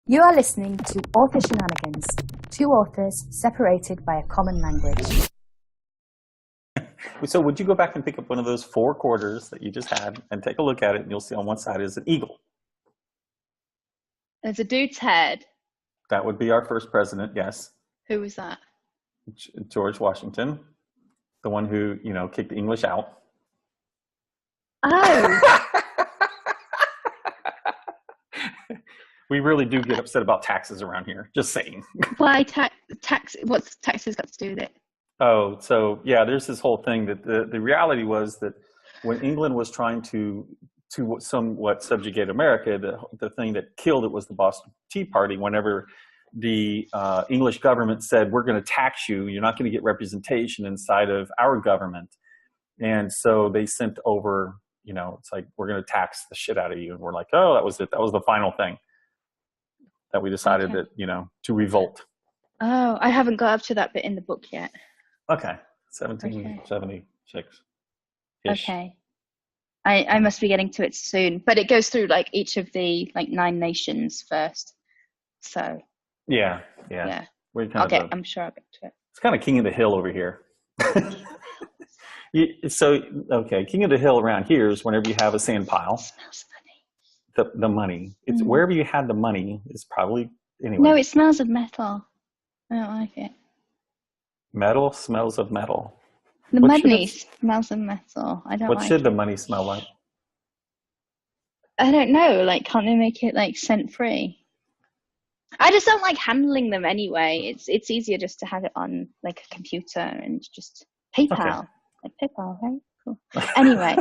You are listening to Author Shenanigans, two authors separated by a common language. So would you go back and pick up one of those 4 quarters that you just had and take a look at it, and you'll see on one side is an eagle. There's a dude's head. That would be our first president, yes. Who was that? George Washington, the one who, kicked the English out. Oh. We really do get upset about taxes around here, just saying. Why tax? What's taxes got to do with it? Oh, so yeah, there's this whole thing that the reality was that when England was trying to somewhat subjugate America, the thing that killed it was the Boston Tea Party. Whenever the English government said, we're going to tax you, you're not going to get representation inside of our government. And so they sent over, it's like, we're going to tax the shit out of you. And we're like, oh, that was it. That was the final thing that we decided that, to revolt. Oh, I haven't got up to that bit in the book yet. Okay. 1776. Okay. I must be getting to it soon, but it goes through like each of the 9 nations first. So yeah. I'm sure I'll get to it. It's kind of King of the Hill over here. King of the Hill around here is whenever you have a sand pile. Smells funny. The money. It's wherever you had the money is probably anyway. No, it smells of metal. I don't like it. Metal smells of metal. The money smells of metal. I don't like it. What should the money smell like? I don't know. Can't they make it scent free? I just don't like handling them anyway. It's easier just to have it on a computer and just PayPal. Okay. Like PayPal, right? Cool. Anyway.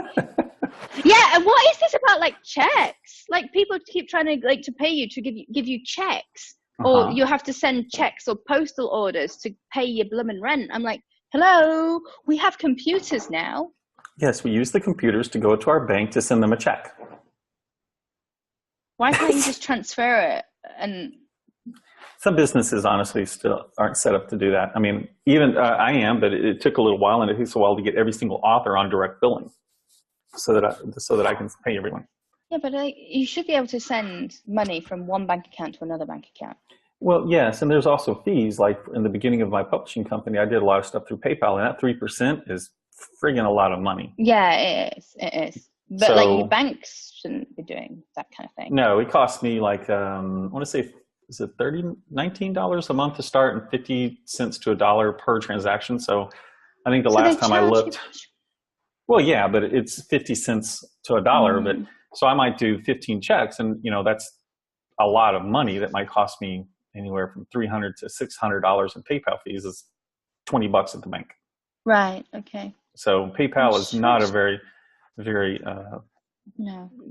Yeah, and what is this about checks? People keep trying to pay you to give you checks. Or you have to send checks or postal orders to pay your bloomin' rent. I'm like, hello, we have computers now. Yes, we use the computers to go to our bank to send them a check. Why can't you just transfer it? And some businesses honestly still aren't set up to do that. I mean, even I am, but it took a little while, and it takes a while to get every single author on direct billing so that I can pay everyone. Yeah, but you should be able to send money from one bank account to another bank account. Well, yes, and there's also fees. Like in the beginning of my publishing company, I did a lot of stuff through PayPal, and that 3% is friggin' a lot of money. Yeah, it is. But your banks shouldn't be doing that kind of thing. No, it cost me I want to say, is it $19 a month to start and 50 cents to $1 per transaction? So I think the last time I looked, well, yeah, but it's 50 cents to $1, but so I might do 15 checks, and that's a lot of money that might cost me anywhere from $300 to $600 in PayPal fees. Is $20 at the bank. Right. Okay. So PayPal is not a very, very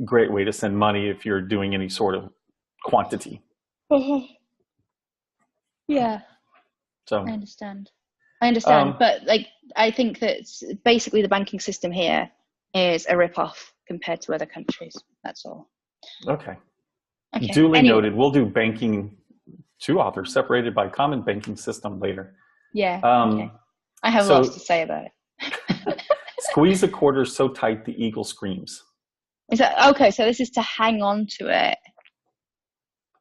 great way to send money if you're doing any sort of quantity. Yeah. So I understand, but I think that basically the banking system here is a rip-off compared to other countries. That's all. Okay. Duly noted. We'll do banking, 2 authors separated by common banking system later. Yeah. Okay. I have lots to say about it. Squeeze a quarter so tight the eagle screams. Is that okay? So this is to hang on to it,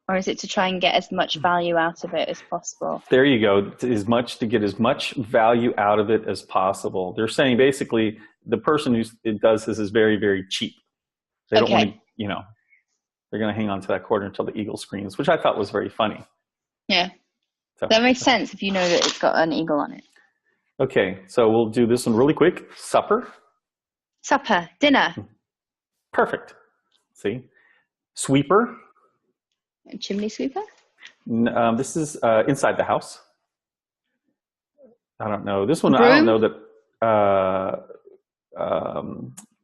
or is it to try and get as much value out of it as possible? There you go. To get as much value out of it as possible. They're saying basically the person who does this is very, very cheap. They don't want to, they're going to hang on to that quarter until the eagle screams, which I thought was very funny. Yeah. So, that makes sense if you know that it's got an eagle on it. Okay, so we'll do this one really quick. Supper, dinner. Perfect. See, sweeper. A chimney sweeper? This is inside the house. I don't know. This one, I don't know that.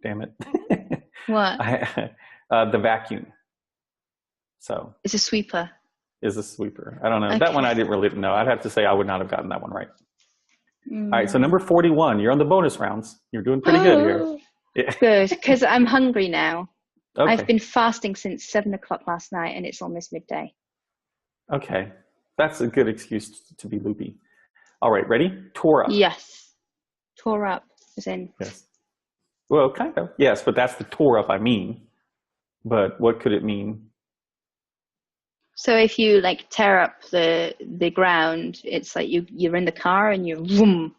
Damn it. What? The vacuum. So. It's a sweeper. Is a sweeper. I don't know. Okay. That one I didn't really know. I'd have to say I would not have gotten that one right. All right, so number 41. You're on the bonus rounds. You're doing pretty good here. Yeah. Good, because I'm hungry now. Okay. I've been fasting since 7 o'clock last night, and it's almost midday. Okay, that's a good excuse to be loopy. All right, ready? Tore up. Yes. Tore up, as in. Yes. Well, kind of. Yes, but that's the tore up I mean. But what could it mean? So if you like tear up the ground, it's like you're in the car and you're vroom.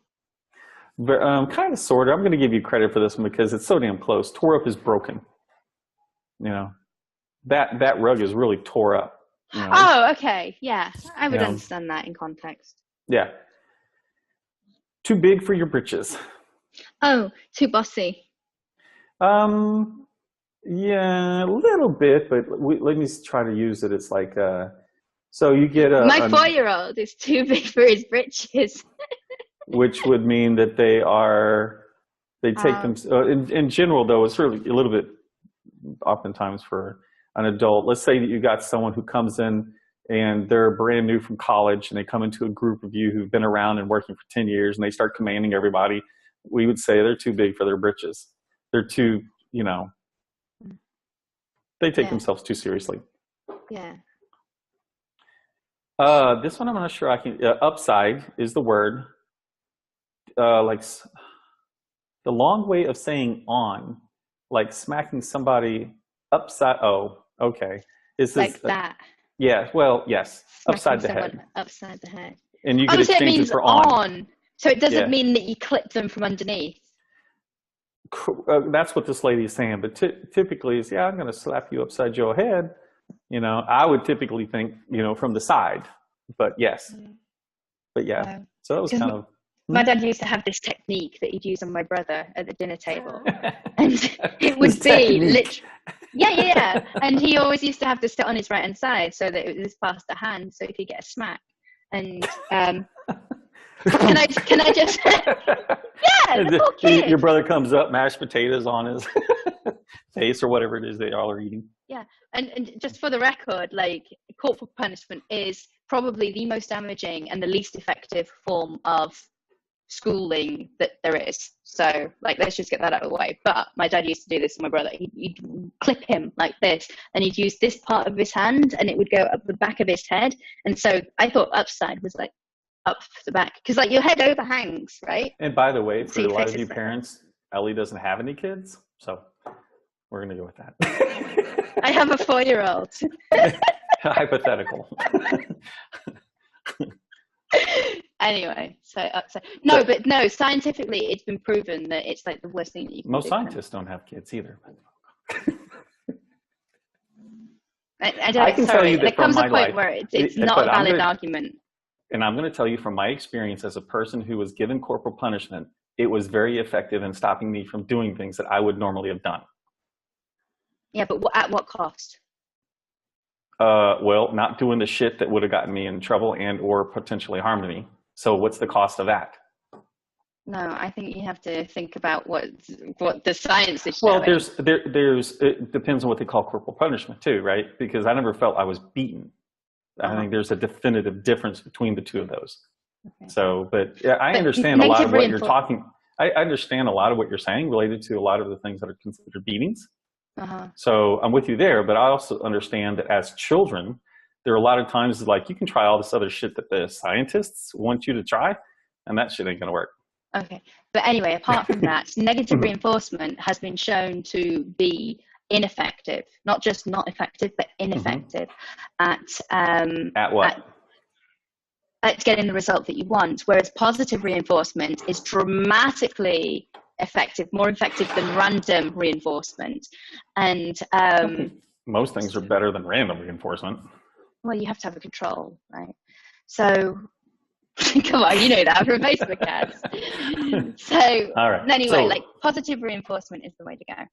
Kind of, sort of. I'm going to give you credit for this one because it's so damn close. Tore up is broken. You know, that rug is really tore up. You know? Oh, okay. Yeah, I would understand that in context. Yeah. Too big for your britches. Oh, too bossy. Yeah, a little bit, but let me try to use it. It's like, so you get my 4-year-old is too big for his britches. Which would mean that they take them, in general though, it's really a little bit oftentimes for an adult. Let's say that you got someone who comes in and they're brand new from college and they come into a group of you who've been around and working for 10 years and they start commanding everybody. We would say they're too big for their britches. They're too, they take themselves too seriously. Yeah. This one I'm not sure I can, upside is the word. Like the long way of saying on, like smacking somebody upside. Oh, okay. Is this like that? Yeah. Well, yes. Upside the head. Upside the head. And you could so exchange it for on. So it doesn't mean that you clip them from underneath. That's what this lady is saying. But typically, is I'm going to slap you upside your head. I would typically think from the side. But yes. But yeah. So that was kind of. My dad used to have this technique that he'd use on my brother at the dinner table. And it would be literally, yeah. And he always used to have to sit on his right hand side so that it was past the hand so he could get a smack. And can I just the poor kid. Your brother comes up, mashed potatoes on his face or whatever it is they all are eating. Yeah. And just for the record, like corporal punishment is probably the most damaging and the least effective form of schooling that there is. So like, let's just get that out of the way. But my dad used to do this to my brother. He'd clip him like this and he'd use this part of his hand and it would go up the back of his head. And so I thought upside was like up the back because like your head overhangs, right? And by the way, for a lot of you parents, Ellie doesn't have any kids, so we're gonna go with that. I have a 4-year-old. Hypothetical. Anyway, so upside. No, but no, scientifically it's been proven that it's like the worst thing that you can most do. Scientists don't have kids either. I can tell you that there comes a point where it's not a valid argument. And I'm going to tell you from my experience as a person who was given corporal punishment, it was very effective in stopping me from doing things that I would normally have done. Yeah, but at what cost? Well, not doing the shit that would have gotten me in trouble and or potentially harmed me. So what's the cost of that? No, I think you have to think about what the science is showing. Well, it depends on what they call corporal punishment too, right? Because I never felt I was beaten. I think there's a definitive difference between the two of those. Okay. So, but yeah, I understand a lot of what you're talking. I understand a lot of what you're saying related to a lot of the things that are considered beatings. So I'm with you there, but I also understand that as children, there are a lot of times like you can try all this other shit that the scientists want you to try, and that shit ain't gonna work. Okay, but anyway, apart from that, negative reinforcement has been shown to be ineffective, not just not effective, but ineffective at what? At getting the result that you want, whereas positive reinforcement is dramatically effective, more effective than random reinforcement. And most things are better than random reinforcement. Well, you have to have a control, right? So come on, you know that from Facebook ads. So all right. Anyway, like positive reinforcement is the way to go.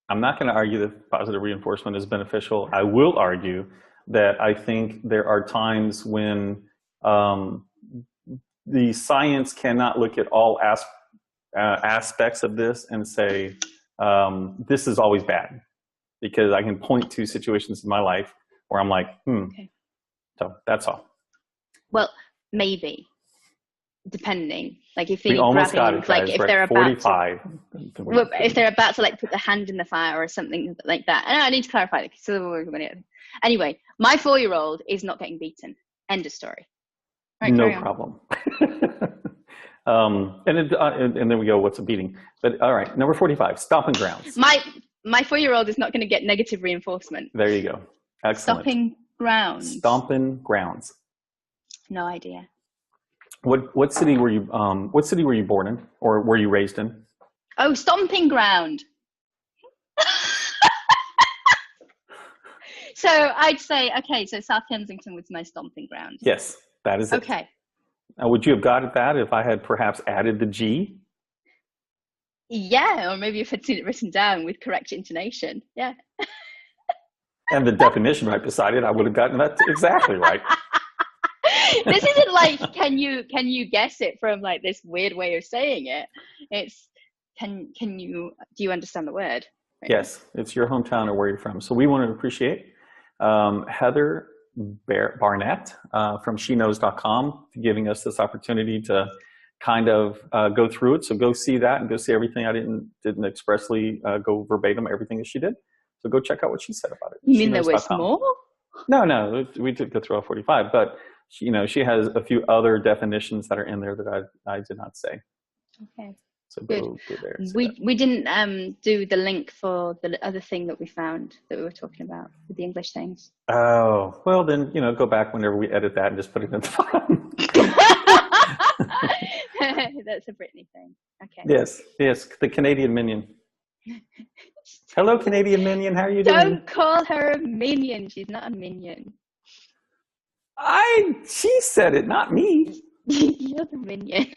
I'm not going to argue that positive reinforcement is beneficial. I will argue that I think there are times when the science cannot look at all aspects of this and say, this is always bad. Because I can point to situations in my life where I'm like, Okay. So that's all. Well, maybe. Depending, like if you're grabbing, like if they're about 45. If they're about to like put the hand in the fire or something like that. And I need to clarify that. So anyway, my 4-year-old is not getting beaten. End of story. Right, no problem. And then we go, what's a beating? But all right, number 45, stomping grounds. My 4-year-old is not going to get negative reinforcement. There you go. Excellent. Stopping Grounds. Stomping Grounds. No idea. What city were you born in, or were you raised in? Oh, Stomping Ground. So I'd say, okay, so South Kensington was my stomping ground. Yes, that is it. Okay. Would you have got at that if I had perhaps added the G? Yeah, or maybe if I'd seen it written down with correct intonation. Yeah. And the definition right beside it, I would have gotten that exactly right. This isn't like, can you guess it from like this weird way of saying it? It's, do you understand the word? Right? Yes, it's your hometown or where you're from. So we want to appreciate Heather Barnett from sheknows.com giving us this opportunity to kind of go through it. So go see that and go see everything. I didn't expressly go verbatim everything that she did. So go check out what she said about it. You mean there was more? No, we did go through all 45, but she has a few other definitions that are in there that I did not say. Okay. So go there. We didn't do the link for the other thing that we found that we were talking about with the English things. Oh, well then, go back whenever we edit that and just put it in the bottom. That's a Britney thing. Okay. Yes, the Canadian Minion. Hello, Canadian Minion. How are you doing? Don't call her a minion. She's not a minion. She said it, not me. You're the minion.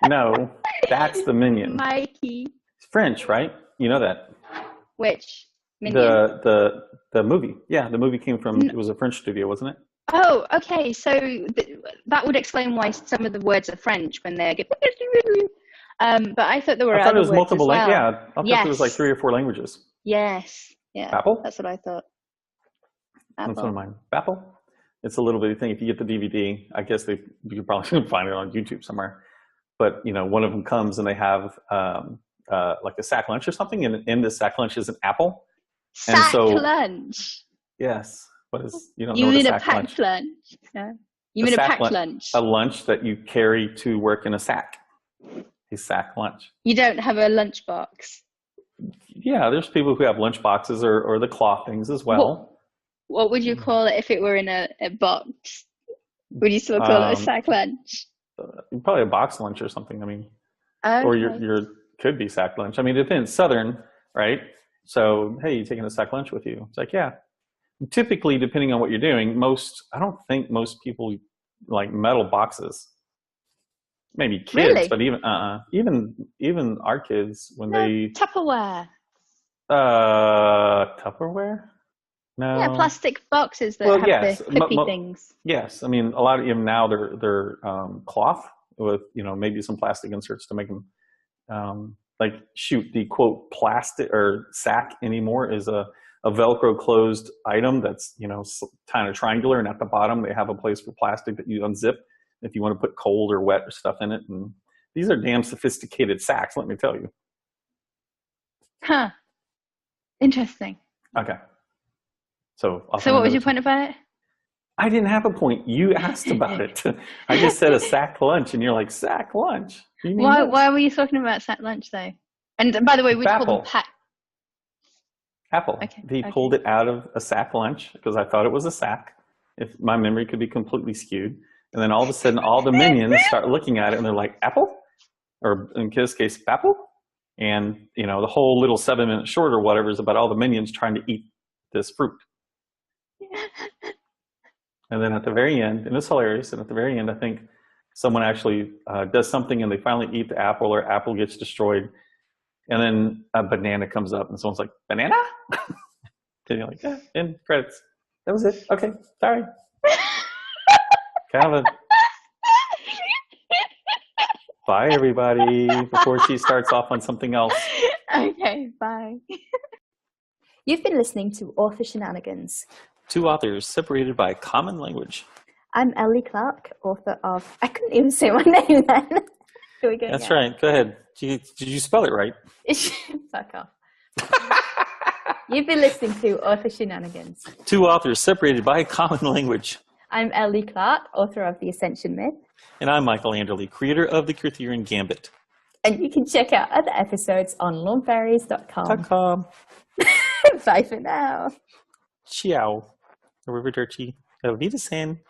No, that's the Minion. Mikey. It's French, right? You know that. Which Minion? The movie. Yeah, the movie came from. It was a French studio, wasn't it? Oh, okay. So that would explain why some of the words are French when they get. But I thought there were. I thought other it was words multiple. as well. Yeah, I thought there was like 3 or 4 languages. Yes. Yeah. Apple. That's what I thought. Apple. That's one of mine. Apple. It's a little bitty thing. If you get the DVD, I guess you could probably find it on YouTube somewhere. But one of them comes and they have like a sack lunch or something, and in the sack lunch is an apple. Sack lunch. Yes. What is you don't you know mean what a packed lunch? Yeah. You mean a packed lunch? A lunch that you carry to work in a sack. A sack lunch. You don't have a lunch box. Yeah, there's people who have lunch boxes or the cloth things as well. What would you call it if it were in a box? Would you still call it a sack lunch? Probably a box lunch or something. I mean, okay. Or your could be sack lunch. I mean, it depends. Southern, right? So, hey, you taking a sack lunch with you? It's like, yeah. Typically, depending on what you're doing, I don't think most people like metal boxes. Maybe kids, really? But even our kids when they Tupperware. Tupperware. No. Yeah, plastic boxes that have the clippy things. Yes, I mean a lot of even now they're cloth with maybe some plastic inserts to make them the quote plastic or sack anymore is a Velcro closed item that's kind of triangular, and at the bottom they have a place for plastic that you unzip if you want to put cold or wet or stuff in it. And these are damn sophisticated sacks, let me tell you. Huh. Interesting. Okay. So what was your point about it? I didn't have a point. You asked about it. I just said a sack lunch, and you're like, sack lunch? Why were you talking about sack lunch, though? And by the way, we called them pack. Apple. Okay. He pulled it out of a sack lunch because I thought it was a sack. If my memory could be completely skewed. And then all of a sudden, all the minions start looking at it, and they're like, apple? Or in this case, apple? And, the whole little 7-minute short or whatever is about all the minions trying to eat this fruit. And then at the very end, and it's hilarious, and at the very end, I think someone actually does something and they finally eat the apple, or apple gets destroyed. And then a banana comes up and someone's like, banana? And you're like, yeah, end credits. That was it. Okay, sorry. Kind of a bye, everybody, before she starts off on something else. Okay, bye. You've been listening to Author Shenanigans. 2 authors separated by common language. I'm Leigh Clarke, author of... I couldn't even say my name then. Here we go. That's right. Go ahead. Did you spell it right? Fuck off. You've been listening to Author Shenanigans. 2 authors separated by common language. I'm Leigh Clarke, author of The Ascension Myth. And I'm Michael Anderle, creator of The Arthurian Gambit. And you can check out other episodes on lawnfairies.com. .com. Bye for now. Ciao. Arrivederci. Auf Wiedersehen.